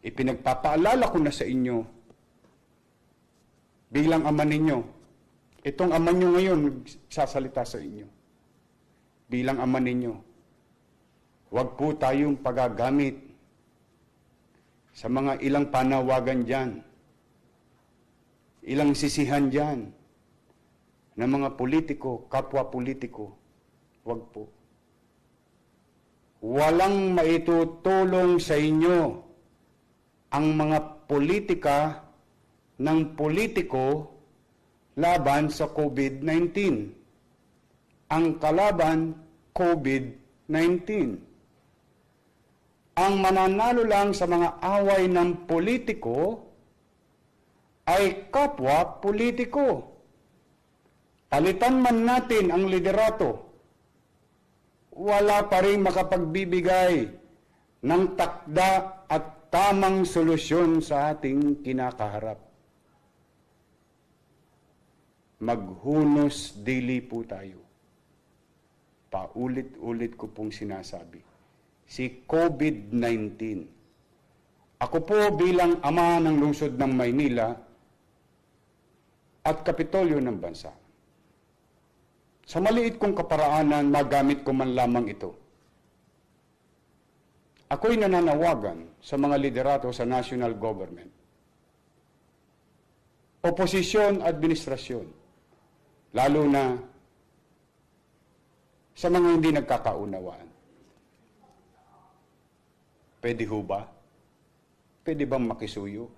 Ipinagpapaalala ko na sa inyo, bilang ama ninyo, itong ama nyo ngayon sasalita sa inyo. Bilang ama ninyo, huwag po tayong pagagamit sa mga ilang panawagan dyan, ilang sisihan dyan, ng mga politiko, kapwa politiko. Huwag po. Walang maitutulong sa inyo ang mga politika ng politiko laban sa COVID-19. Ang kalaban, COVID-19. Ang mananalo lang sa mga away ng politiko ay kapwa politiko. Palitan man natin ang liderato, wala pa rin makapagbibigay ng takda at tamang solusyon sa ating kinakaharap. Maghunos dili po tayo. Paulit-ulit ko pong sinasabi. Si COVID-19. Ako po bilang ama ng lungsod ng Maynila at Kapitolyo ng bansa, sa maliit kong kaparaanan, magamit ko man lamang ito. Ako'y nananawagan sa mga liderato sa national government, oposisyon, administrasyon, lalo na sa mga hindi nagkakaunawaan. Pwede ho ba? Pwede bang makisuyo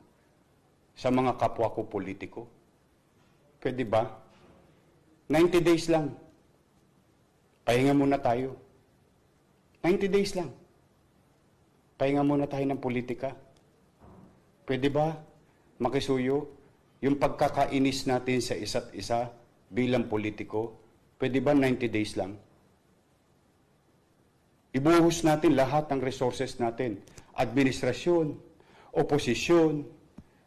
sa mga kapwa ko politiko? Pwede ba? 90 days lang. Pahinga muna tayo. 90 days lang. Pahinga muna tayo ng politika. Pwede ba makisuyo yung pagkakainis natin sa isa't isa bilang politiko? Pwede ba 90 days lang? Ibuhos natin lahat ng resources natin. Administrasyon, oposisyon,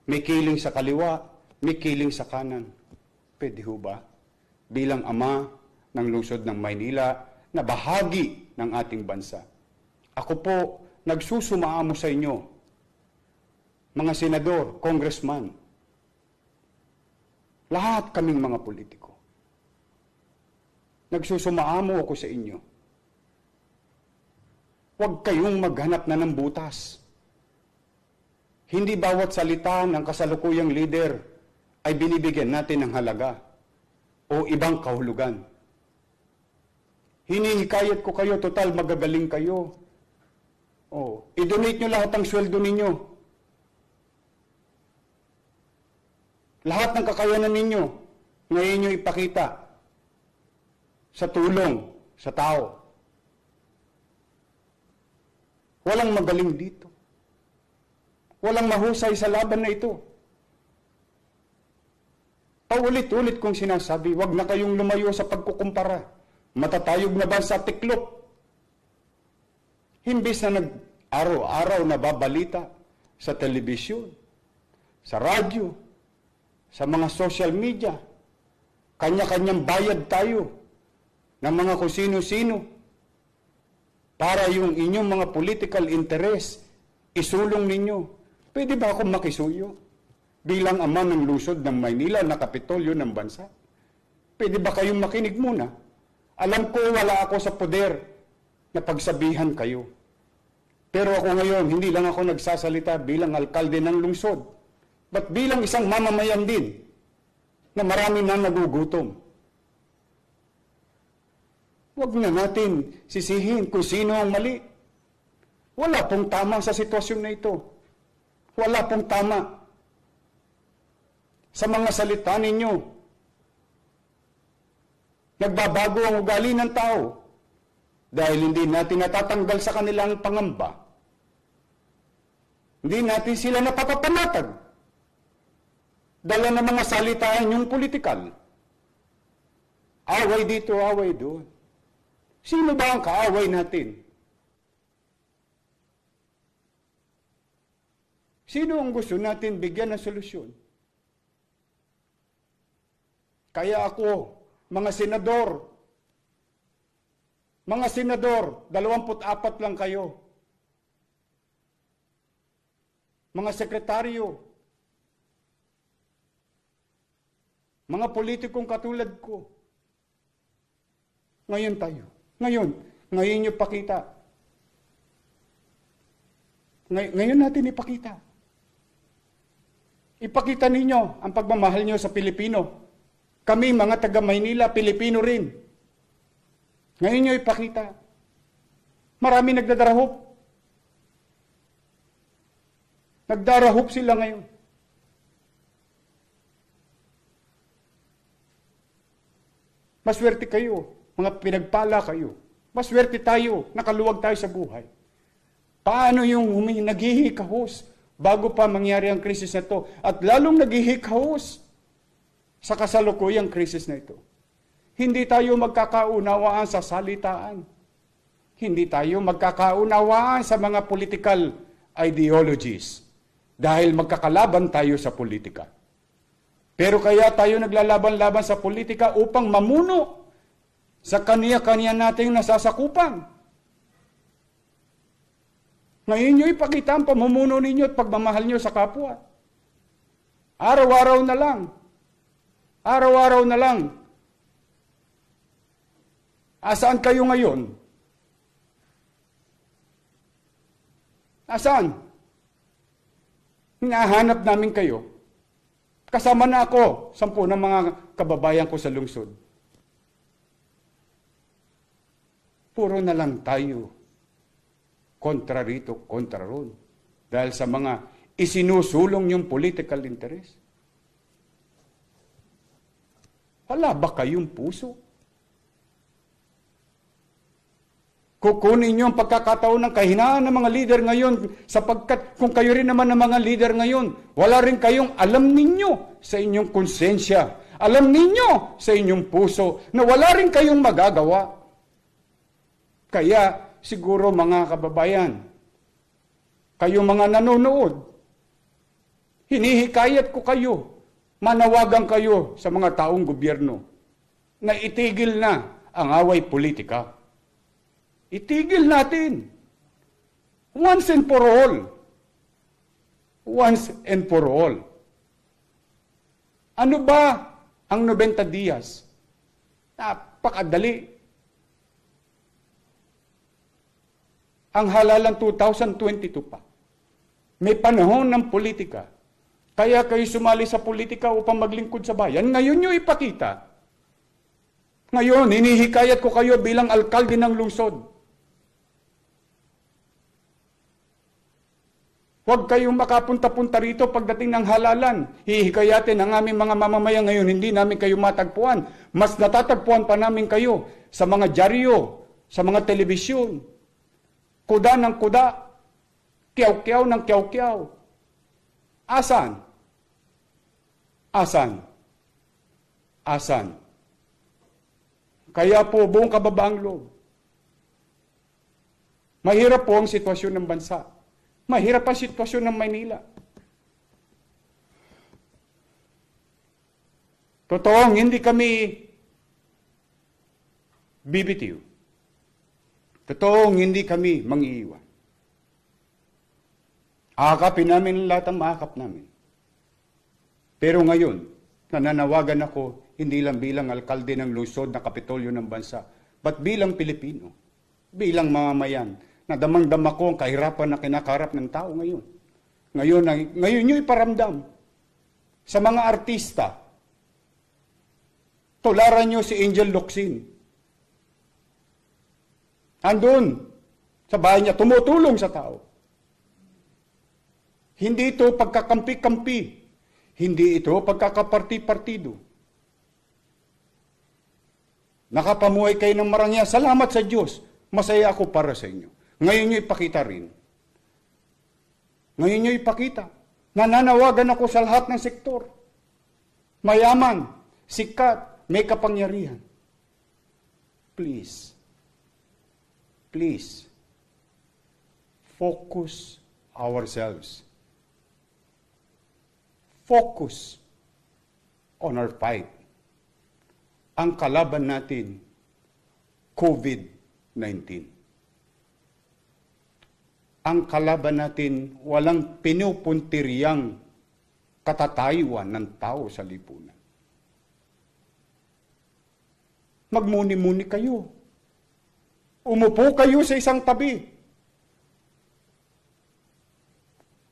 may kiling sa kaliwa, may kiling sa kanan. Pwede ho ba? Bilang ama ng lungsod ng Maynila na bahagi ng ating bansa. Ako po, nagsusumaamo sa inyo, mga senador, congressman, lahat kaming mga politiko. Nagsusumaamo ako sa inyo. Huwag kayong maghanap na ng butas. Hindi bawat salita ng kasalukuyang leader ay binibigyan natin ng halaga o ibang kahulugan. Hinihikayat ko kayo, total magagaling kayo. I-donate nyo lahat ng sweldo ninyo. Lahat ng kakayanan ninyo, ngayon nyo ipakita sa tulong sa tao. Walang magaling dito. Walang mahusay sa laban na ito. Paulit-ulit kong sinasabi, wag na kayong lumayo sa pagkukumpara. Matatayog na ba sa tiklop? Himbis na nag-araw-araw na babalita sa telebisyon, sa radyo, sa mga social media, kanya-kanyang bayad tayo ng mga kung sino-sino para yung inyong mga political interest isulong ninyo. Pwede ba akong makisuyo? Bilang ama ng lungsod ng Maynila na Kapitolyo ng bansa. Pwede ba kayong makinig muna? Alam ko wala ako sa poder na pagsabihan kayo. Pero ako ngayon, hindi lang ako nagsasalita bilang alkalde ng lungsod, but bilang isang mamamayan din na marami na nagugutom. Huwag na natin sisihin kung sino ang mali. Wala pong tama sa sitwasyon na ito. Wala pong tama sa mga salita ninyo. Nagbabago ang ugali ng tao dahil hindi natin natatanggal sa kanilang pangamba. Hindi natin sila napapapanatag. Dala ng mga salitaan yung politikal. Away dito, away doon. Sino ba ang kaaway natin? Sino ang gusto natin bigyan ng solusyon? Kaya ako, mga senador, 24 lang kayo. mga sekretaryo, mga politikong katulad ko. Ngayon tayo. Ngayon nyo pakita. Ngayon natin ipakita. Ipakita ninyo ang pagmamahal nyo sa Pilipino. Kami, mga taga Maynila, Pilipino rin. Ngayon nyo ipakita. Marami nagdadarahop. Nagdarahop sila ngayon. Maswerte kayo, mga pinagpala kayo. Maswerte tayo, nakaluwag tayo sa buhay. Paano yung naghihikahos bago pa mangyari ang krisis na ito? At lalong naghihikahos sa kasalukuyang krisis na ito. Hindi tayo magkakaunawaan sa salitaan. Hindi tayo magkakaunawaan sa mga political ideologies. Dahil magkakalaban tayo sa politika. Pero kaya tayo naglalaban-laban sa politika upang mamuno sa kaniya-kaniya nating nasasakupan. Ngayon nyo ipakita ang pamumuno ninyo at pagmamahal nyo sa kapwa. Araw-araw na lang. Araw-araw na lang. Asaan kayo ngayon? Asaan? Hinahanap namin kayo. Kasama na ako, 10 ng mga kababayan ko sa lungsod. Puro na lang tayo. Kontra rito, kontra ron. Dahil sa mga isinusulong yung political interest. Wala ba kayong puso? Kukunin niyo ang pagkakataon ng kahinaan ng mga leader ngayon sapagkat kung kayo rin naman ng mga leader ngayon, wala rin kayong alam ninyo sa inyong konsensya. Alam ninyo sa inyong puso na wala rin kayong magagawa. Kaya siguro mga kababayan, kayong mga nanonood, hinihikayat ko kayo, manawagan kayo sa mga taong gobyerno na itigil na ang away politika. Itigil natin. Once and for all. Once and for all. Ano ba ang 90 dias? Napakadali. Ang halalan 2022 pa. May panahon ng politika. Kaya kayo sumali sa politika upang maglingkod sa bayan. Ngayon nyo ipakita. Ngayon, hinihikayat ko kayo bilang alkalde ng lungsod. Huwag kayong makapunta-punta rito pagdating ng halalan. Hihikayatin ang aming mga mamamayan ngayon, hindi namin kayo matagpuan. Mas natatagpuan pa namin kayo sa mga dyaryo, sa mga telebisyon. Kuda ng kuda, kiyaw-kiyaw ng kiyaw-kiyaw. Asan? Asan? Asan? Kaya po, buong kababaang loob. Mahirap po ang sitwasyon ng bansa. Mahirap ang sitwasyon ng Maynila. Totoong hindi kami bibitiw. Totoong hindi kami mangiiwan. Akapin namin lahat ang maakap namin. Pero ngayon, nananawagan ako hindi lang bilang alkalde ng lungsod na kapitolyo ng bansa, but bilang Pilipino, bilang mamamayan, na damang-dama ko ang kahirapan na kinakarap ng tao ngayon. Ngayon nyo iparamdam sa mga artista. Tularan nyo si Angel Locsin. Andun sa bahay niya, tumutulong sa tao. Hindi ito pagkakampi-kampi. Hindi ito pagkakaparti-partido. Nakapamuhay kayo ng marangya. Salamat sa Diyos. Masaya ako para sa inyo. Ngayon nyo ipakita rin. Ngayon nyo ipakita. Nananawagan ako sa lahat ng sektor. Mayaman, sikat, may kapangyarihan. Please, focus ourselves. Focus on our fight. Ang kalaban natin, COVID-19. ang kalaban natin walang pinupuntiriyang katatayuan ng tao sa lipunan. Magmuni-muni kayo. Umupo kayo sa isang tabi.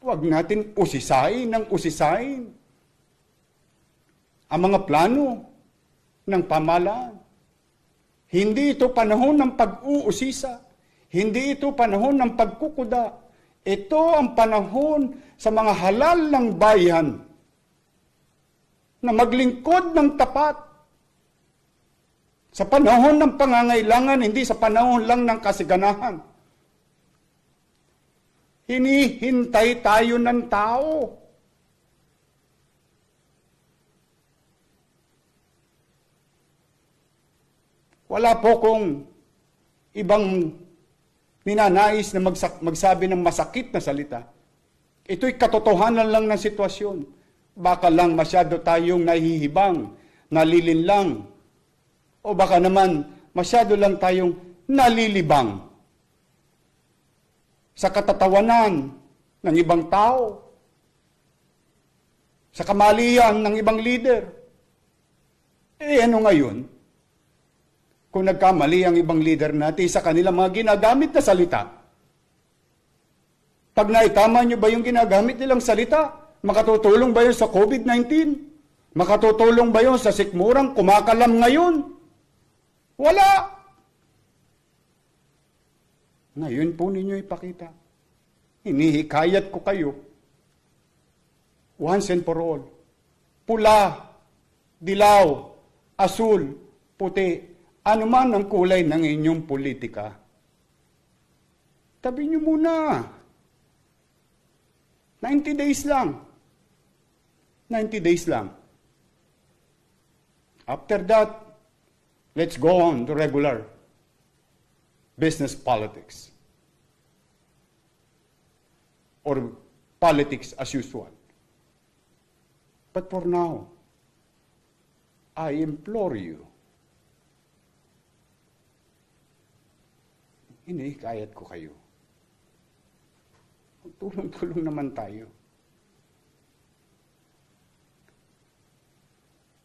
Huwag natin usisain ng usisain ang mga plano ng pamahalaan. Hindi ito panahon ng pag-uusisa. Hindi ito panahon ng pagkukuda. Ito ang panahon sa mga halal ng bayan na maglingkod ng tapat. Sa panahon ng pangangailangan, hindi sa panahon lang ng kasiganahan. Hinihintay tayo ng tao. Wala po kong ibang ninanais na magsabi ng masakit na salita. Ito'y katotohanan lang ng sitwasyon. Baka lang masyado tayong nahihibang, nalilinlang, o baka naman masyado lang tayong nalilibang sa katatawanan ng ibang tao, sa kamalian ng ibang leader. Ano ngayon? Kung nagkamali ang ibang leader natin sa kanilang mga ginagamit na salita, pag naitama nyo ba yung ginagamit nilang salita, makatutulong ba yun sa COVID-19? Makatutulong ba yun sa sikmurang kumakalam ngayon? Wala! Ngayon po ninyo ipakita. Hinihikayat ko kayo. Once and for all. Pula, dilaw, asul, puti, anuman ang kulay ng inyong politika. Tabi nyo muna. 90 days lang. 90 days lang. After that, let's go on to regular business politics. Or politics as usual. But for now, I implore you, hinihikayat ko kayo. Tulong-tulong naman tayo.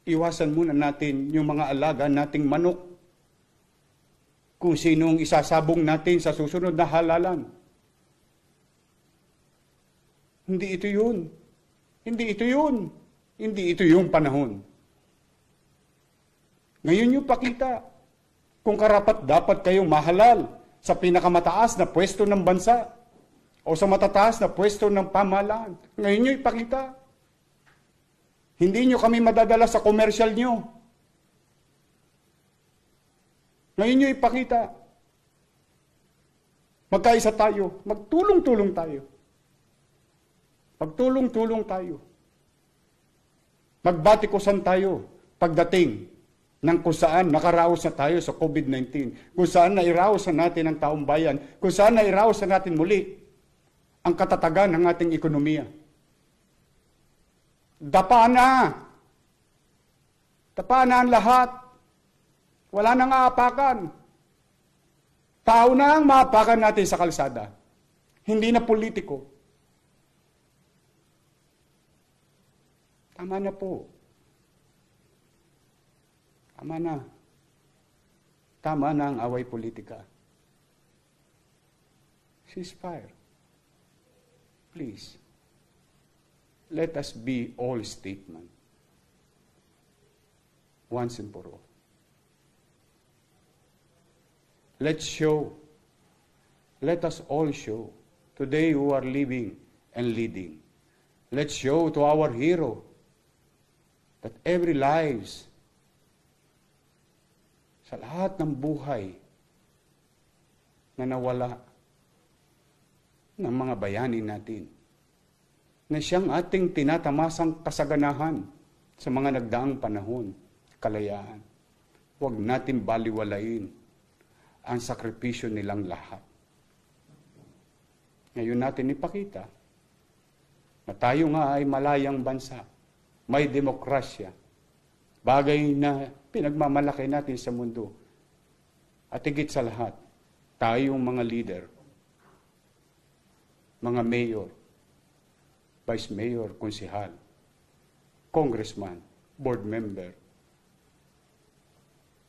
Iwasan muna natin yung mga alaga nating manok. Kung sinong isasabong natin sa susunod na halalan. Hindi ito yun. Hindi ito yun. Hindi ito yung panahon. Ngayon yung pakita kung karapat dapat kayong mahalal sa pinakamataas na pwesto ng bansa o sa matataas na pwesto ng pamahalaan. Ngayon nyo ipakita. Hindi nyo kami madadala sa komersyal nyo. Ngayon nyo ipakita. Magkaisa tayo. Magtulong-tulong tayo. Magtulong-tulong tayo. Magbatikusan tayo pagdating ng kung saan nakaraos na tayo sa COVID-19, kung saan nairaos na natin ang taong bayan, kung saan nairaos na natin muli ang katatagan ng ating ekonomiya. Dapa na! Dapa na ang lahat. Wala nang aapakan. Tao na ang maapakan natin sa kalsada. Hindi na politiko. Tama na po. Tama na. Tama na ang away politika. Ceasefire. Please. Let us be all statement. Once and for all. Let's show. Let us all show. Today who are living and leading. Let's show to our hero that every lives sa lahat ng buhay na nawala ng mga bayani natin, na siyang ating tinatamasang kasaganahan sa mga nagdaang panahon, kalayaan. Huwag natin baliwalain ang sakripisyo nilang lahat. Ngayon natin ipakita na tayo nga ay malayang bansa, may demokrasya, bagay na pinagmamalaki natin sa mundo. At higit sa lahat, tayong mga leader mga mayor, vice mayor, konsehal, congressman, board member,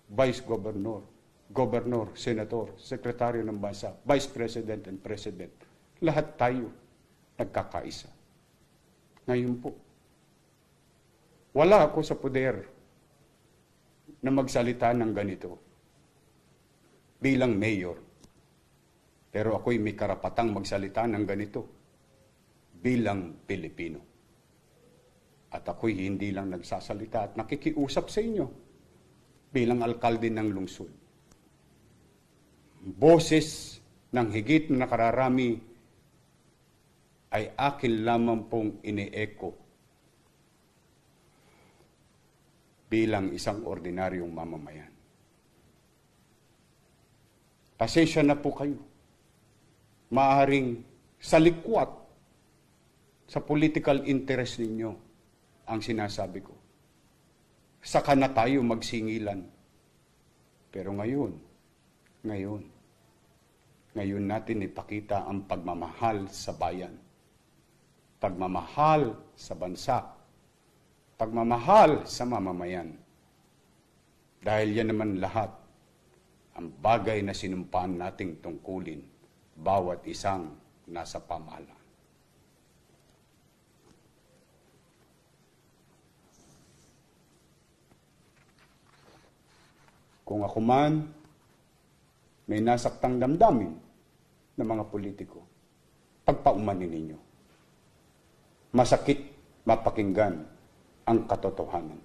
vice governor, governor, senator, sekretaryo ng bansa, vice president and president. Lahat tayo nagkakaisa. Ngayon po, wala ako sa poder na magsalita ng ganito bilang mayor. Pero ako'y may karapatang magsalita ng ganito bilang Pilipino. At ako'y hindi lang nagsasalita at nakikiusap sa inyo bilang alkalde ng lungsod. Boses ng higit na nakararami ay akin lamang pong ine-echo bilang isang ordinaryong mamamayan. Pasensya na po kayo. Maaaring salikwat sa political interest ninyo ang sinasabi ko. Saka na tayo magsingilan. Pero ngayon natin ipakita ang pagmamahal sa bayan, pagmamahal sa bansa, pagmamahal sa mamamayan. Dahil yan naman lahat ang bagay na sinumpaan nating tungkulin bawat isang nasa pamahalaan. Kung ako man may nasaktang damdamin ng mga politiko, pagpaumanin ninyo. Masakit mapakinggan ang katotohanan.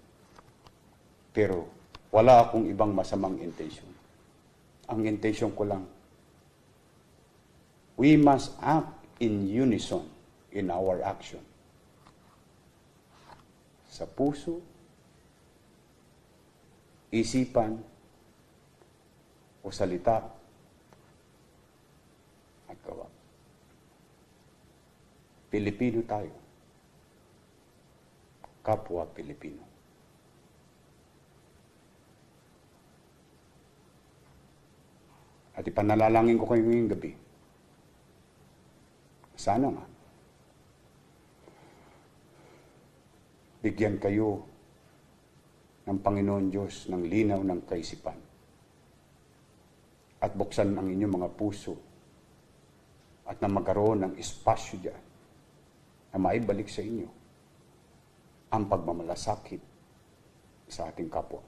Pero wala akong ibang masamang intensyon. Ang intensyon ko lang, we must act in unison in our action. Sa puso, isipan, o salita at gawa. Pilipino tayo. Kapwa Pilipino. At ipanalangin ko kayo ngayong gabi. Sana nga, bigyan kayo ng Panginoon Diyos ng linaw ng kaisipan at buksan ang inyong mga puso at na magkaroon ng espasyo dyan na maibalik sa inyo ang pagmamalasakit sa ating kapwa.